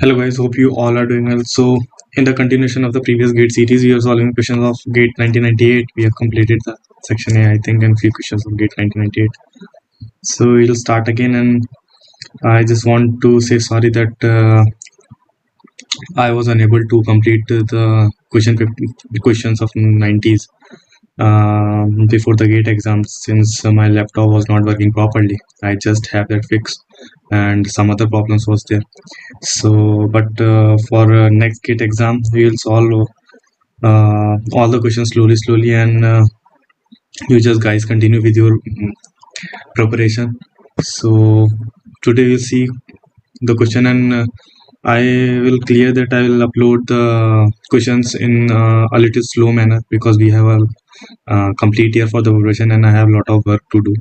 Hello guys, hope you all are doing well. So in the continuation of the previous gate series, we are solving questions of gate 1998. We have completed the section A, I think, and few questions of gate 1998. So we'll start again, and I just want to say sorry that I was unable to complete the questions of 90s before the gate exams, since my laptop was not working properly. I just have that fixed, and some other problems was there. So for next gate exam we will solve all the questions slowly, and you just guys continue with your preparation. So today we'll see the question, and I will clear that I will upload the questions in a little slow manner, because we have a complete year for the preparation and I have a lot of work to do.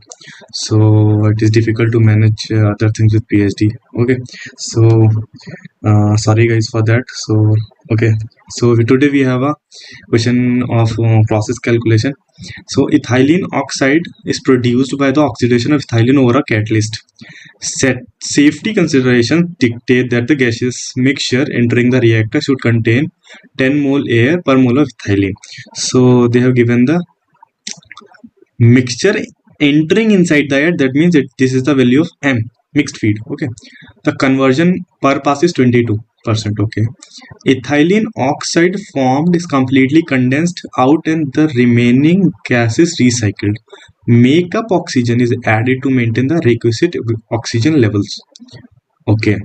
So it is difficult to manage other things with PhD. Okay, so sorry guys for that. So okay, so today we have a question of process calculation. So ethylene oxide is produced by the oxidation of ethylene over a catalyst. Safety considerations dictate that the gaseous mixture entering the reactor should contain 10 mole air per mole of ethylene. So they have given the mixture entering inside the air, that means this is the value of m mixed feed. Okay, the conversion per pass is 22%. Okay, ethylene oxide formed is completely condensed out and the remaining gas is recycled. Makeup oxygen is added to maintain the requisite oxygen levels. Okay,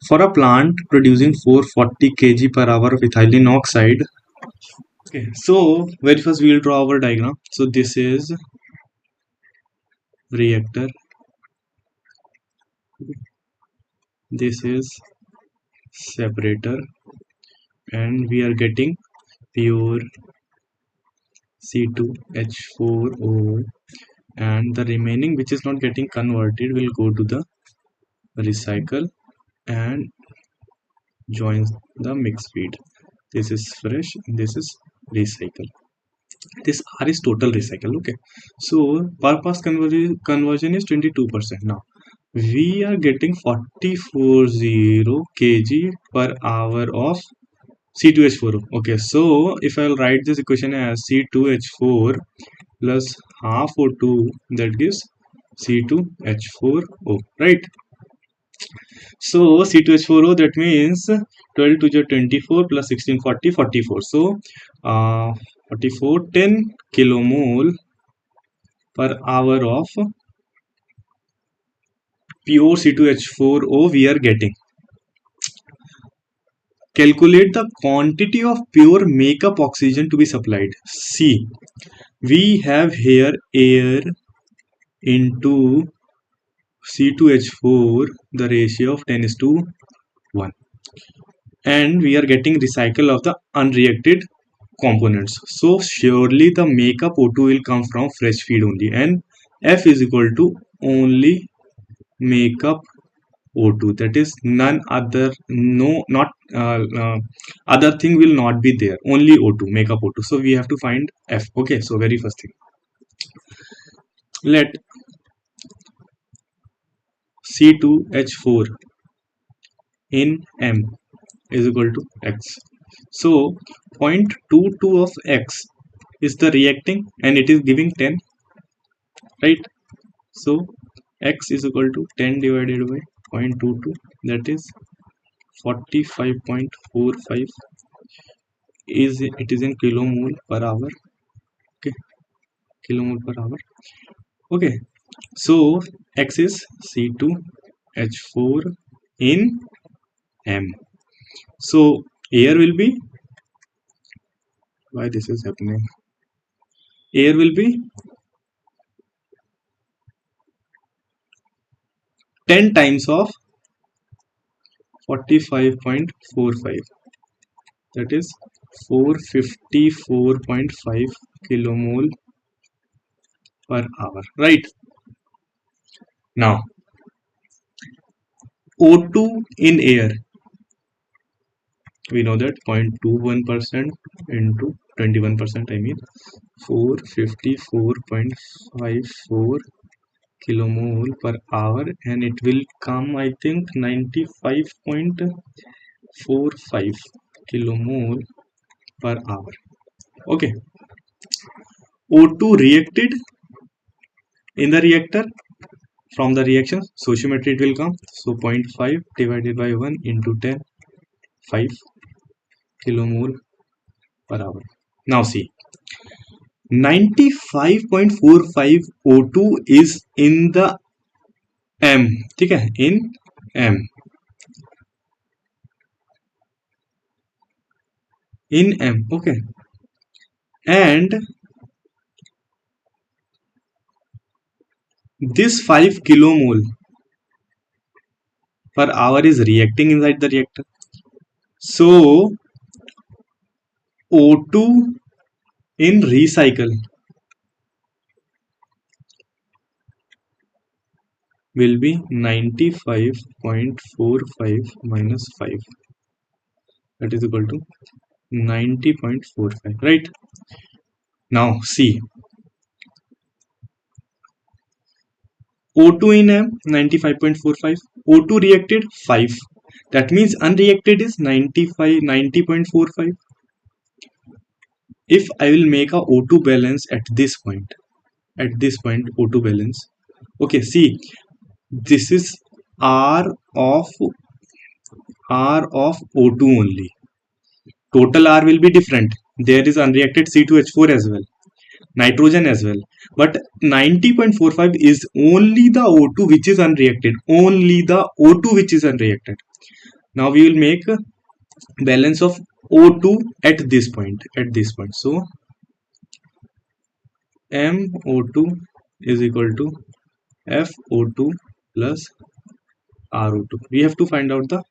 for a plant producing 440 kg per hour of ethylene oxide. Okay, so very first we will draw our diagram. So this is reactor, this is separator, and we are getting pure C2H4O, and the remaining which is not getting converted will go to the recycle and joins the mix feed. This is fresh, this is recycle. This R is total recycle. Okay, so per pass conversion is 22%. Now we are getting 440 kg per hour of C2H4O. Okay, so if I'll write this equation as C2H4 plus half O2, that gives C2H4O, right? So C2H4O, that means 12 to the 24 plus 16, 40, 44. So 44, 10 kilomole per hour of pure C2H4O we are getting. Calculate the quantity of pure makeup oxygen to be supplied. See, we have here air into C2H4, the ratio of 10 is to 1. And we are getting recycle of the unreacted components. So surely the makeup O2 will come from fresh feed only, and F is equal to only makeup O2, that is none other, no, not other thing will not be there, only O2, makeup O2. So we have to find F. Okay, so very first thing, let C2H4 in M is equal to X. So 0.22 of X is the reacting and it is giving 10, right? So X is equal to 10 divided by 0.22, that is 45.45, is it is in kilomole per hour. Okay, kilomole per hour. Okay, so X is C2H4 in M. So air will be, why this is happening, air will be 10 times of 45.45, that is 454.5 kilomole per hour, right? Now O2 in air, we know that 0.21% into 21%, I mean 454.54 kilomole per hour, and it will come, I think, 95.8 0.45 kilomole per hour. Okay, O2 reacted in the reactor. From the reaction stoichiometry it will come, so 0.5 divided by 1 into 10, 5 kilomole per hour. Now see, 95.45 O2 is in the M, ठीक है, in M, in M, okay, and this 5 kilomole per hour is reacting inside the reactor. So O2 in recycle will be 95.45 minus 5, that is equal to 90.45, right? Now see, O2 in M 95.45, O2 reacted 5, that means unreacted is 90.45. If I will make a O2 balance at this point, O2 balance, okay, see, this is R of O2 only. Total R will be different. There is unreacted C2H4 as well, nitrogen as well, but 90.45 is only the O2 which is unreacted, only the O2 which is unreacted. Now we will make a balance of O2 at this point, so MO2 is equal to FO2 plus RO2. We have to find out the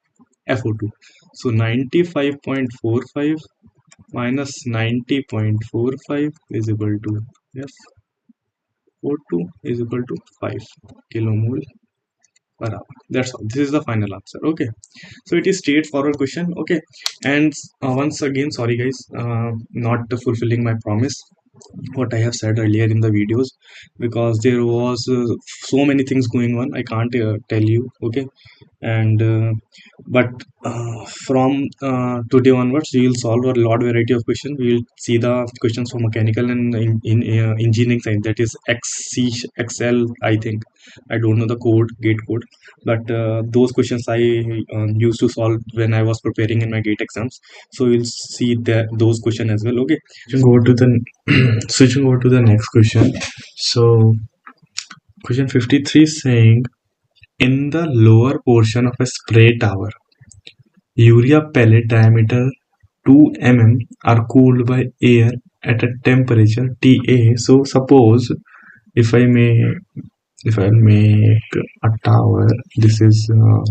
FO2. So 95.45 minus 90.45 is equal to FO2 is equal to 5 kilomole per hour. That's all. This is the final answer. Okay, so it is straightforward question. Okay, and once again, sorry guys, not fulfilling my promise what I have said earlier in the videos, because there was so many things going on, I can't tell you. Okay, and but from today onwards we will solve a lot variety of questions. We will see the questions for mechanical and in engineering side, that is XL, I think. I don't know the gate code, but those questions I used to solve when I was preparing in my gate exams, so we'll see those questions as well. Okay, go to the switching over to the next question. So question 53 is saying, in the lower portion of a spray tower, urea pellet diameter 2 mm are cooled by air at a temperature Ta. So suppose if I make a tower, this is a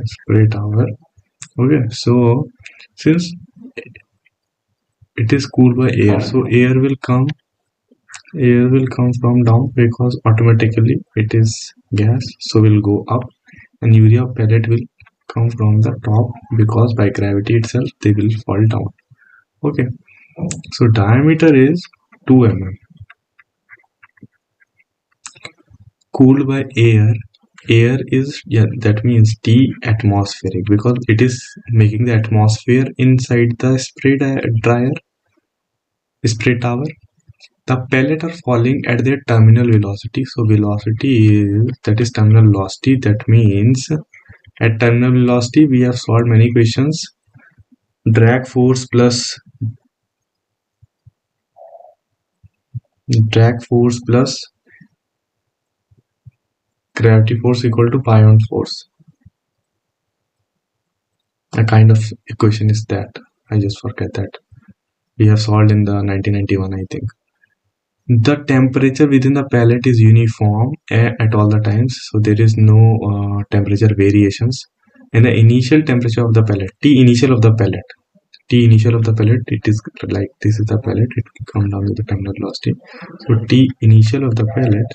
spray tower. Okay, so since it is cooled by air, so air will come from down, because automatically it is gas, so will go up, and urea pellet will come from the top, because by gravity itself they will fall down. Okay, so diameter is 2 mm, cooled by air is, yeah, that means T atmospheric, because it is making the atmosphere inside the spray tower. The pellet are falling at their terminal velocity. So velocity is, that is terminal velocity. That means at terminal velocity we have solved many questions. Drag force plus gravity force equal to pi on force. A kind of equation is that. I just forget that. We have solved in the 1991, I think. The temperature within the pellet is uniform at all the times, so there is no temperature variations. And the initial temperature of the pellet, T initial of the pellet, it is like, this is the pellet, it will come down to the terminal velocity. So T initial of the pellet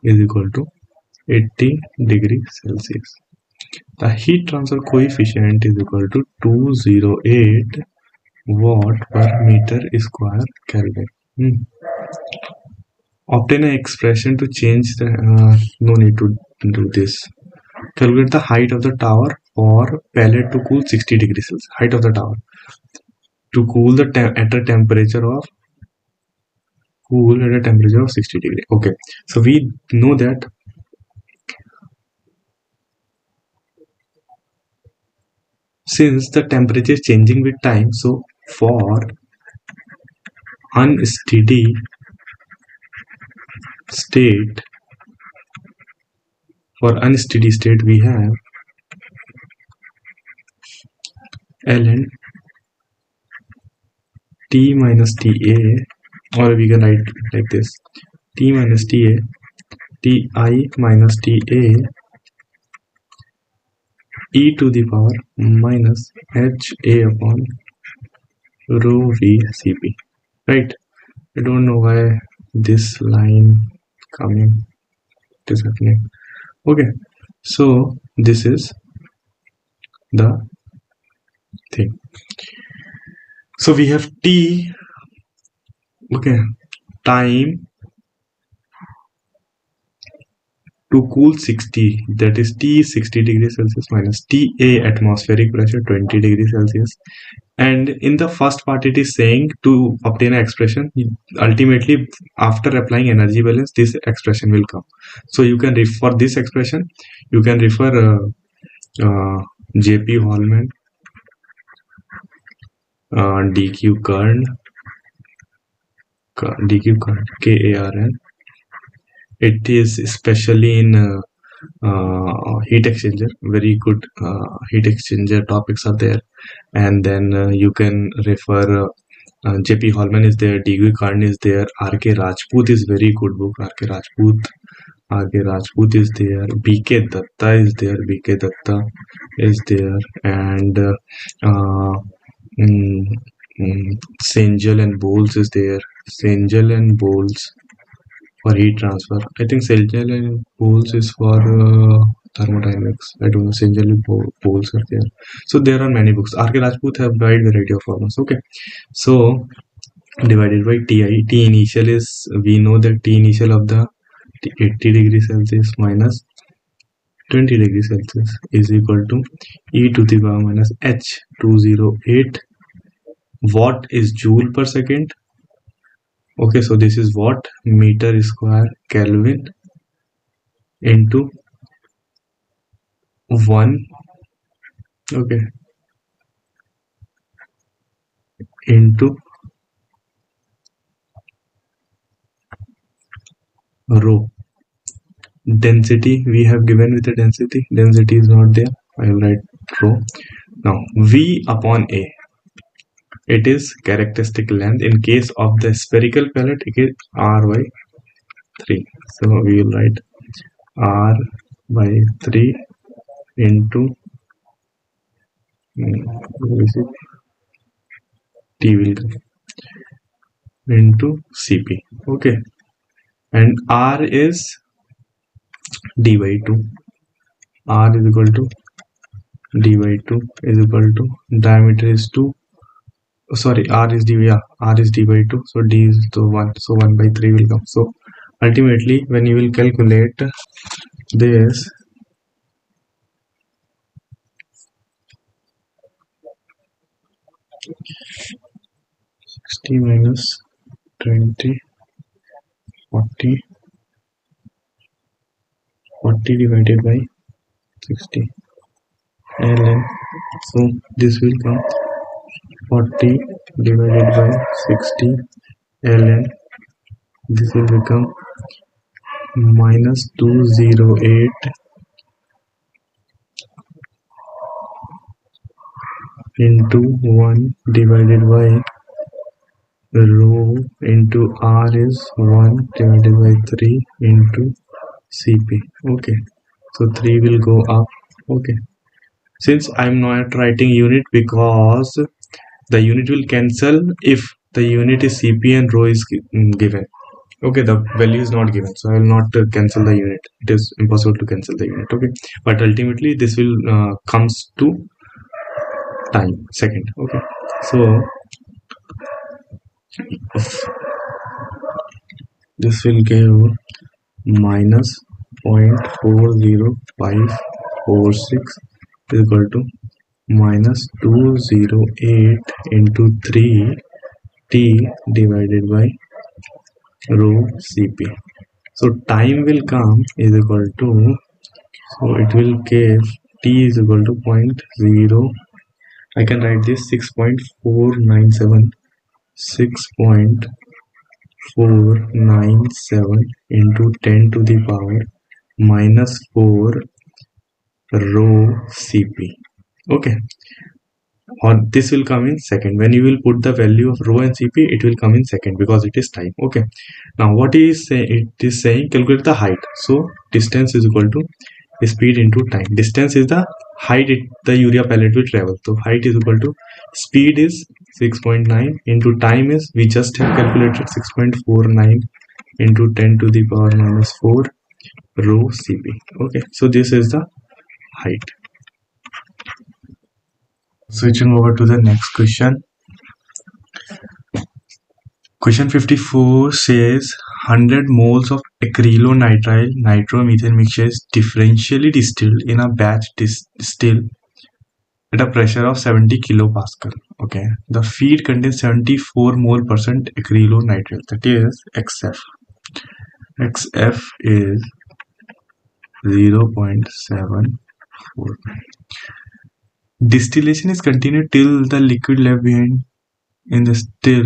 is equal to 80 degrees Celsius. The heat transfer coefficient is equal to 208 watt per meter square Kelvin. Obtain an expression to change the no need to do this. Calculate the height of the tower for pellet to cool 60 degrees Celsius. Height of the tower to cool the at a temperature of 60 degrees. Okay, so we know that since the temperature is changing with time, so unsteady state unsteady state we have ln t minus ta, or we can write like this: t minus ta, ti minus ta, e to the power minus ha upon rho v cp. Right? I don't know why this line coming, it is happening. Okay, so this is the thing. So we have t, okay, time to cool 60, that is t 60 degrees Celsius minus ta atmospheric pressure 20 degrees Celsius. And in the first part it is saying to obtain an expression, ultimately after applying energy balance this expression will come. So you can for this expression you can refer JP Hallman, DQ Kern, KARN. It is especially in heat exchanger, very good heat exchanger topics are there. And then you can refer JP Hallman is there, DQ Kern is there, RK Rajput is very good book, RK Rajput is there, BK Datta is there, and Sengel and Bowles is there, Sengel and Bowles for heat transfer. I think Sengel and Bowles is for thermodynamics. I don't know. Sengel and Bowles are there. So there are many books. RK Rajput have wide variety of formulas. Okay, so divided by Ti. T initial is, we know that T initial of the 80 degrees Celsius minus 20 degrees Celsius is equal to e to the power minus h 208 watt is joule per second. Okay, so this is watt meter square Kelvin into 1, okay, into rho. Density we have given with the density is not there, I will write rho. Now V upon A, it is characteristic length. In case of the spherical pellet it is R by 3, so we will write R by 3 into T will come into Cp. Okay, and R is d by 2. R is equal to d by 2 is equal to diameter is 2. Sorry, R is d by 2. So d is the 1. So 1 by 3 will come. So ultimately, when you will calculate this, -60 minus 20, 40 divided by 60 ln. So this will come 40 divided by 60 ln. This will become minus 208 into 1 divided by rho into R is 1 divided by 3 into Cp. Okay, so 3 will go up. Okay, since I'm not writing unit because the unit will cancel if the unit is Cp and rho is given. Okay, the value is not given, so I will not cancel the unit. It is impossible to cancel the unit. Okay, but ultimately this will comes to time, second. Okay, so this will give minus 0.405 46 is equal to minus 208 into 3 T divided by rho Cp. So time will come is equal to, so it will give T is equal to 0.0, I can write this 6.497 6.497 into 10 to the power minus 4 rho Cp. Okay, or this will come in second. When you will put the value of rho and Cp, it will come in second because it is time. Okay, now what is it is saying, calculate the height. So distance is equal to speed into time. Distance is the height the urea pellet will travel. So height is equal to speed is 6.9 into time is, we just have calculated 6.49 into 10 to the power minus 4 rho Cp. Okay, so this is the height. Switching over to the next question. Question 54 says 100 moles of acrylonitrile nitromethane mixture is differentially distilled in a batch distill at a pressure of 70 kilopascal. Okay, the feed contains 74 mole percent acrylonitrile, that is XF. XF is 0.74. Distillation is continued till the liquid left behind in the still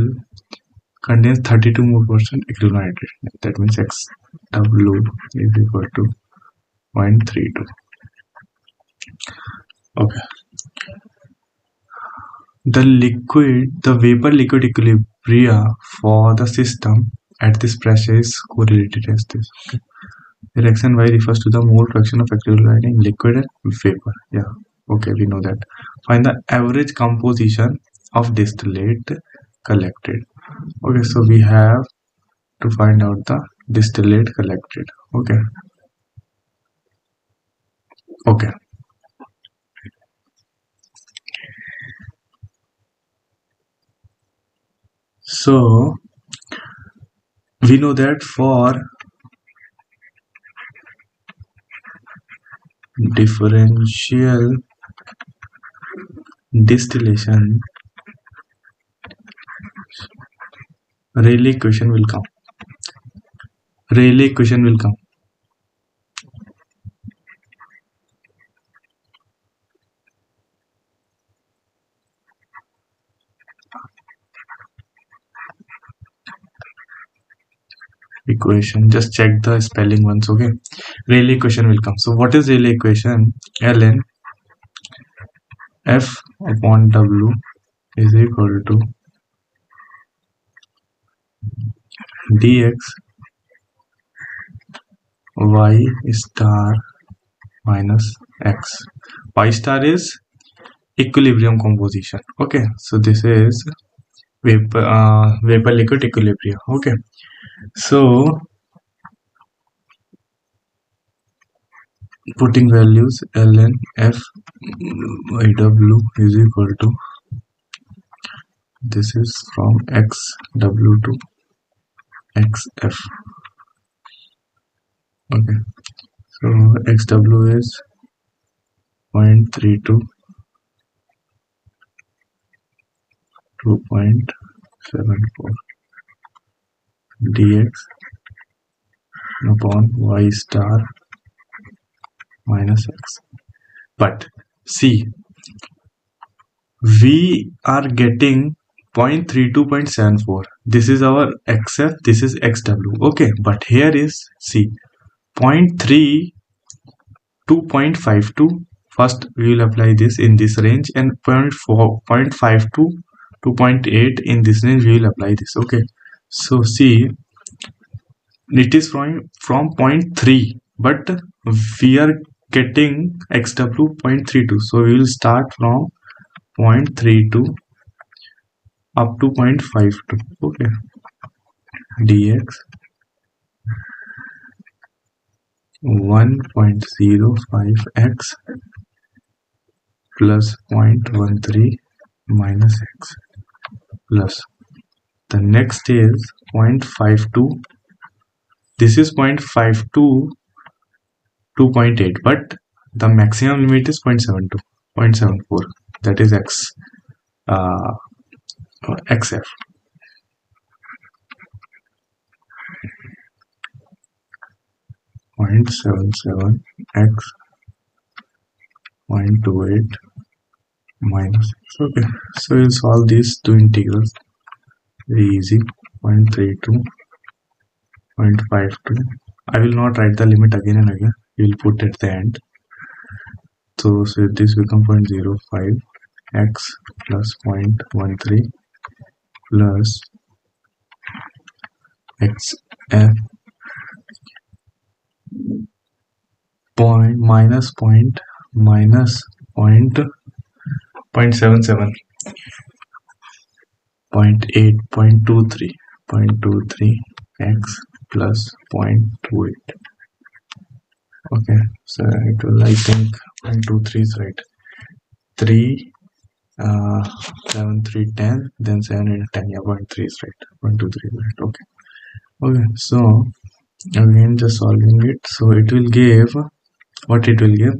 contains 32 more percent acrylonitrile. That means XW is equal to 0.32. Okay. The vapor liquid equilibria for the system at this pressure is correlated as this. Okay. Here X and Y refers to the mole fraction of acrylonitrile in liquid and vapor. Yeah. Okay, we know that. Find the average composition of distillate collected. Okay, so we have to find out the distillate collected. Okay. So we know that for differential distillation, Rayleigh equation will come. Equation, just check the spelling once. Okay, Rayleigh equation will come. So what is Rayleigh equation? Ln F upon W is equal to dx y star minus x. Y star is equilibrium composition. Okay, so this is vapor liquid equilibrium. Okay, so putting values, ln f by w is equal to, this is from xw to xf. Okay, so xw is 0.32 to 0.74 dx upon y star minus x. But see, we are getting 0.32.74. This is our xf, this is xw. Okay, but here is, see, 0.3 to 0.52. First we will apply this in this range, and 0.52 to 2.8 in this range we will apply this. Okay, so see, it is from 0.3, but we are getting xw 0.32, so we will start from 0.32 up to 0.52. Okay, dx 1.05x plus 0.13 minus x plus the next is 0.52. This is 0.52 to 0.8, but The maximum limit is 0.72, 0.74. That is x uh, xf. 0.77 x 0.28 minus x. Okay, so we'll solve these two integrals. Very easy. 0.32, 0.52. I will not write the limit again and again. We will put at the end. So this become 0.05 x plus 0.13 plus x f point minus point minus point 0.77 0.8 0.23 x plus 0.28. Okay, so it will, I think 0.23 is right. 3 7 3 10, then 7 and 10. Yeah, 0.3 is right. 0.23 is right. Okay, so again just solving it. So it will give what it will give.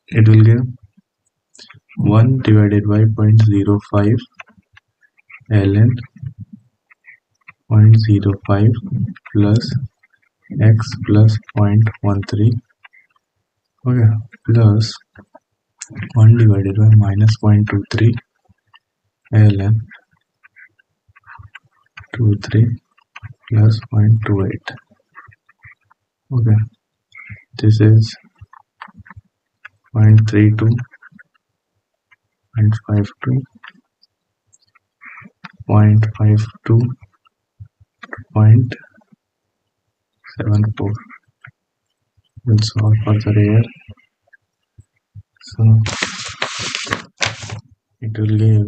It will give 1 divided by 0.05 ln 0.05 plus x plus 0.13, okay, plus 1 divided by minus 0.23 ln 23 plus 0.28. Okay, this is 0.32, 0.52, 0.52, 0.74. We'll solve further here. So it will give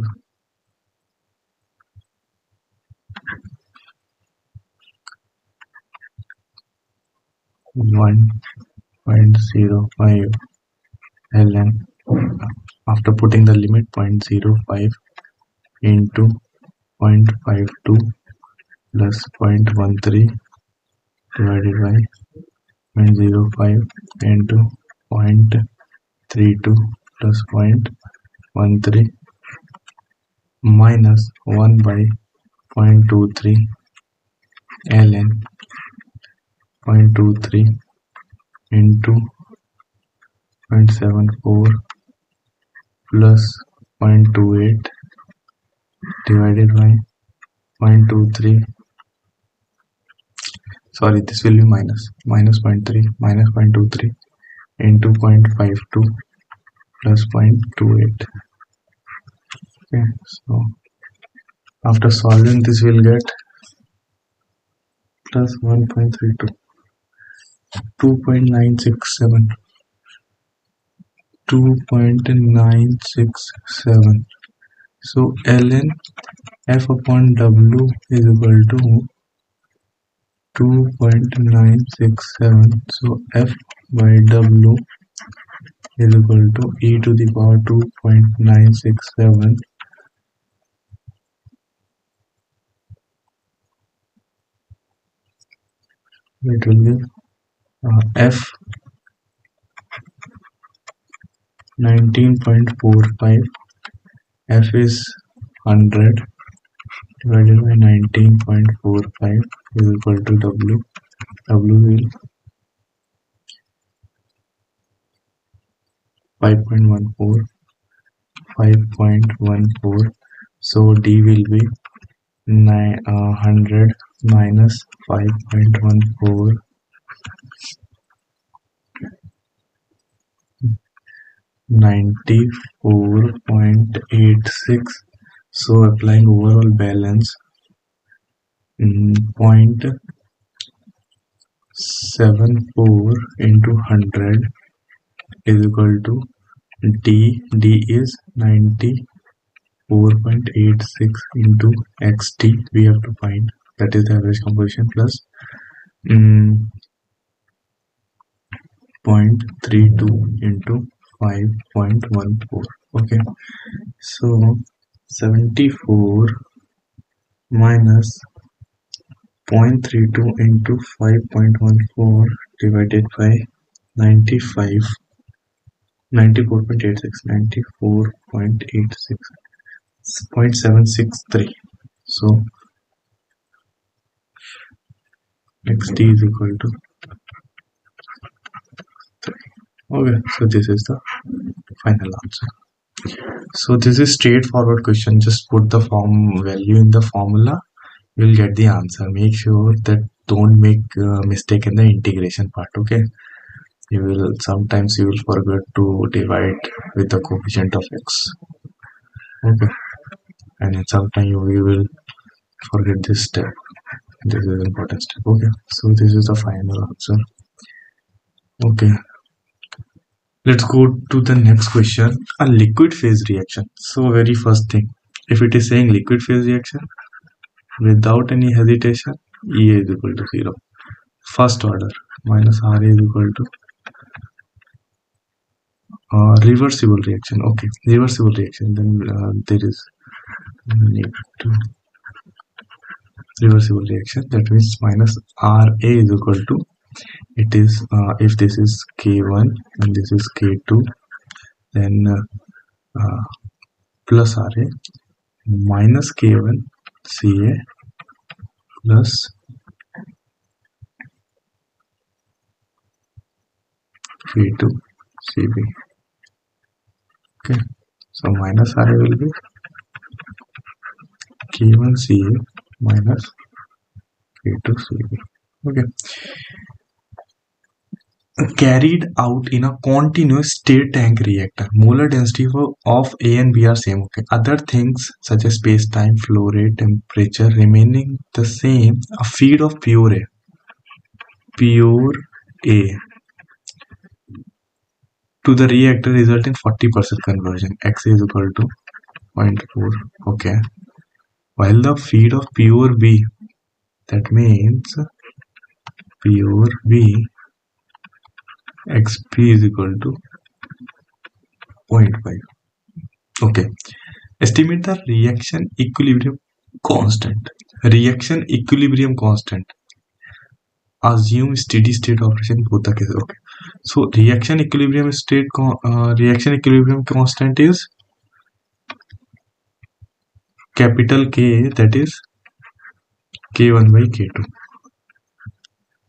1.05 ln, after putting the limit, 0.05 into 0.52 plus 0.13 divided by 0.05 into 0.32 plus 0.13 minus 1 by 0.23 ln 0.23 into 0.74 plus 0.28 divided by 0.23. Sorry, this will be minus 0.3 minus 0.23 into 0.52 plus 0.28. Okay, so after solving this, we'll get plus 1.32, 2.967, 2.967. So ln f upon w is equal to 2.967. So f by w is equal to e to the power 2.967. It will give f 19.45. F is 100 divided by 19.45 is equal to w. W will 5.14, 5.14. So d will be 100 minus 5.14, 94.86. So applying overall balance, 0.74 into 100 is equal to d. D is 94.86 into xt. We have to find, that is the average composition, plus 0.32 into 5.14. Okay, so 74 minus 0.32 into 5.14 divided by 95, 94.86, 94.86, 0.763. So xt is equal to 3. Okay, so this is the final answer. So this is straightforward question. Just put the form value in the formula, you'll get the answer. Make sure that don't make mistake in the integration part. Okay, you will sometimes you will forget to divide with the coefficient of x. Okay, and then sometimes you will forget this step. This is important step. Okay, so this is the final answer. Okay, let's go to the next question. A liquid phase reaction. So very first thing, if it is saying liquid phase reaction, without any hesitation, E is equal to 0. First order minus R is equal to reversible reaction. Okay, reversible reaction. Then there is negative reversible reaction. That means minus Ra is equal to, it is if this is K1 and this is K2, then plus Ra minus K1 Ca plus K2 Cb. Okay, so minus Ra will be K1 Ca minus K2 Cb. Okay, carried out in a continuous state tank reactor. Molar density of A and B are same. Okay, other things such as space time, flow rate, temperature remaining the same. A feed of pure A to the reactor result in 40% conversion. X is equal to 0.4. Okay, while the feed of pure B, that means pure B, xp is equal to 0.5. Okay, estimate the reaction equilibrium constant. Reaction equilibrium constant. Assume steady state operation both the cases. Okay, so reaction equilibrium constant is capital K, that is K1 by K2.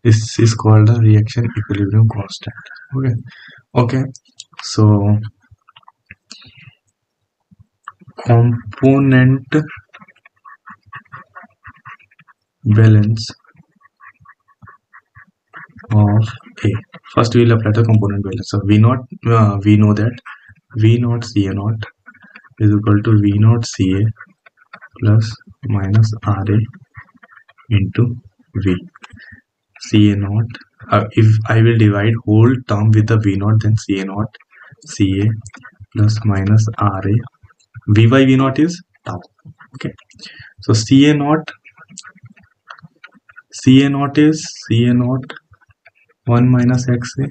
This is called the reaction equilibrium constant. Okay, so component balance of A. First we will apply the component balance. So we know that V naught Ca naught is equal to V naught Ca plus minus Ra into V. Ca naught, if I will divide whole term with the V naught, then Ca naught Ca plus minus Ra. V by V naught is tau. Okay, so Ca naught is Ca naught 1 minus Xa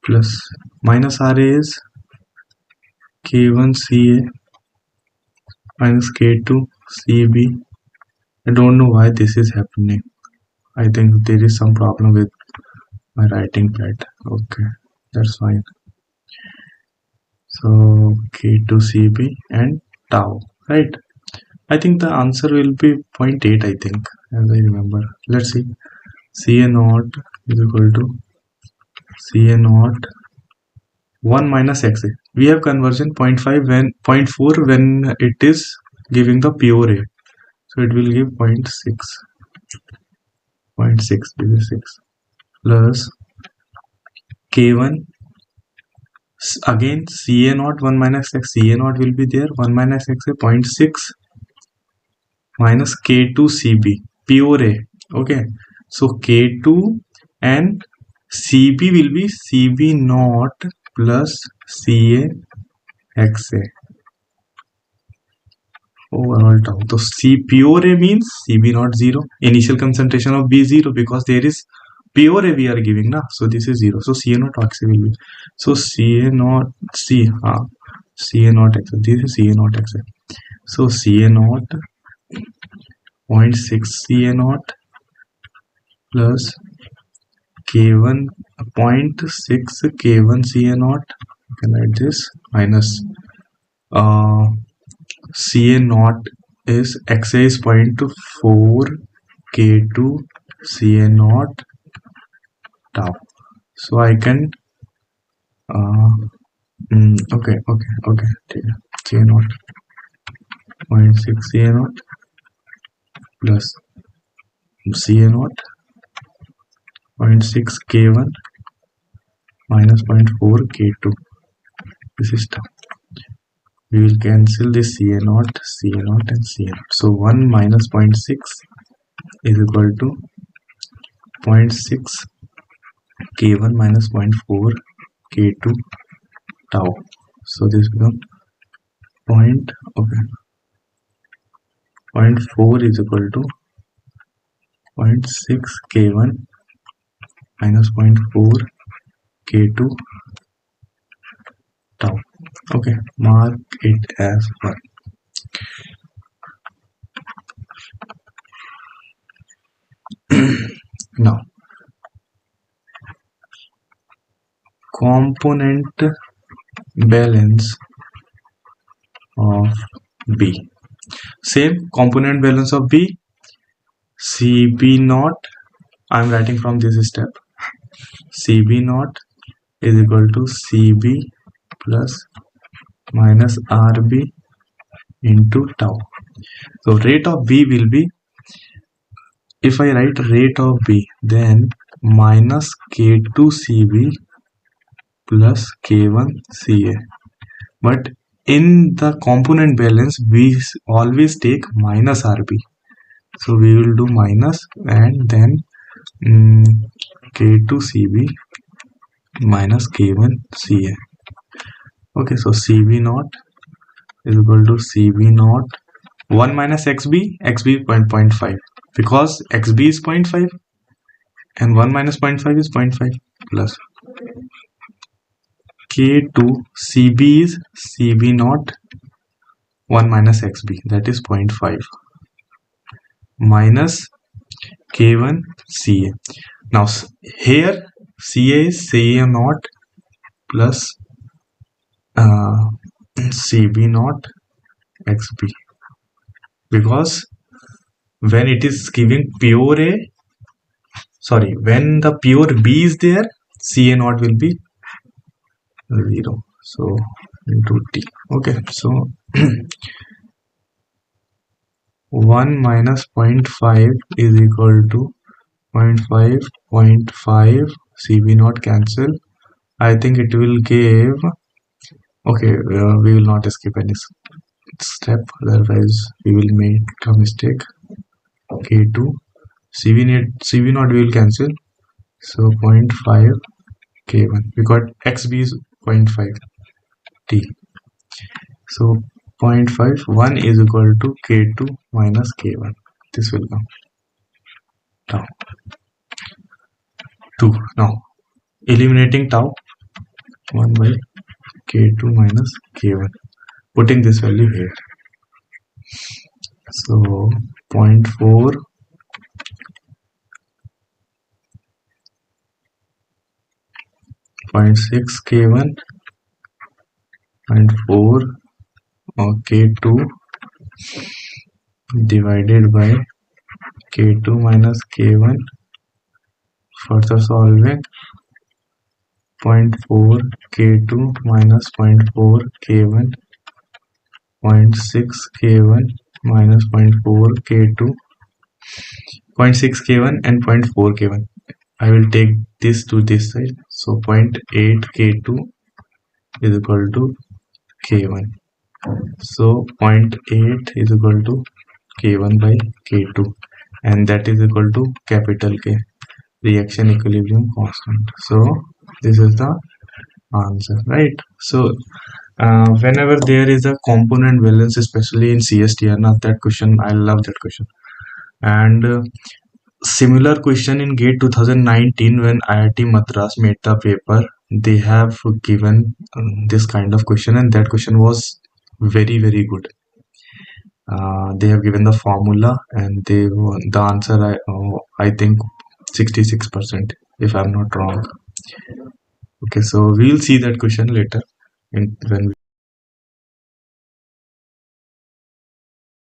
plus minus Ra is K1 Ca minus K2 Cb. I don't know why this is happening. I think there is some problem with my writing pad. Okay, that's fine. So K2 Cb and tau, right? I think the answer will be 0.8, I think, as I remember. Let's see. Ca naught is equal to Ca naught 1 minus Xa. We have conversion 0.5 when 0.4 when it is giving the pure A. So it will give 0.6. 0.6, this is 6 plus K1 again Ca naught 1 minus X. Ca naught will be there 1 minus X 0.6 minus K2 Cb pure A. Okay, so K2 and Cb will be Cb naught plus Ca Xa overall tau. So C pure A means Cb naught 0. Initial concentration of B 0 because there is pure A we are giving na. So this is 0. So Ca naught Xa will be. So Ca naught Ca naught Xa. This is Ca naught Xa. So Ca naught 0.6 Ca naught plus K1 0.6 K1 Ca naught. You can write this minus Ca naught is Xa is 0.4 K2 Ca naught tau. So I can okay, Ca naught 0.6 Ca naught plus Ca naught 0.6 K1 minus 0.4 K2. This is tau. We will cancel this Ca naught and Ca naught. So 1 minus 0.6 is equal to 0.6 K1 minus 0.4 K2 tau. So this becomes 0.4 is equal to 0.6 K1 minus 0.4 K2 tau. Okay, mark it as 1. Now, component balance of B. Same component balance of B. CB naught, I am writing from this step. CB naught is equal to CB plus minus RB into tau. So rate of B will be, if I write rate of B, then minus K2 CB plus K1 Ca. But in the component balance, we always take minus RB. So we will do minus and then K2 CB minus K1 Ca. Okay, so CB naught is equal to CB naught 1 minus XB, XB 0.5, because XB is 0.5 and 1 minus 0.5 is 0.5 plus K2 CB is CB naught 1 minus XB, that is 0.5 minus K1 Ca. Now here Ca is Ca naught plus CB naught XB, because when it is giving pure A, sorry, when the pure B is there, Ca naught will be 0. So into T. Okay, so 1 minus 0.5 is equal to 0.5 CB naught cancel. I think it will give, okay, we will not skip any step, otherwise we will make a mistake. K2 CB naught we will cancel, so 0.5 K1, we got XB is 0.5 T. So 0.5 1 is equal to K2 minus K1. This will come tau 2. Now eliminating tau, 1 by K2 minus K1, putting this value here. So 0.4 0.6 K1 0.4 K2 divided by K2 minus K1. Further solving, 0.4 K2 minus 0.4 K1, 0.6 K1 minus 0.4 K2, 0.6 K1 and 0.4 K1. I will take this to this side, so 0.8 K2 is equal to K1. So 0.8 is equal to K1 by K2, and that is equal to capital K, reaction equilibrium constant. So this is the answer, right? So whenever there is a component balance, especially in CSTR, now that question, I love that question. And similar question in GATE 2019, when IIT Madras made the paper, they have given this kind of question, and that question was very good. They have given the formula, and the answer I think 66%. if I'm not wrong. Okay, so we'll see that question later when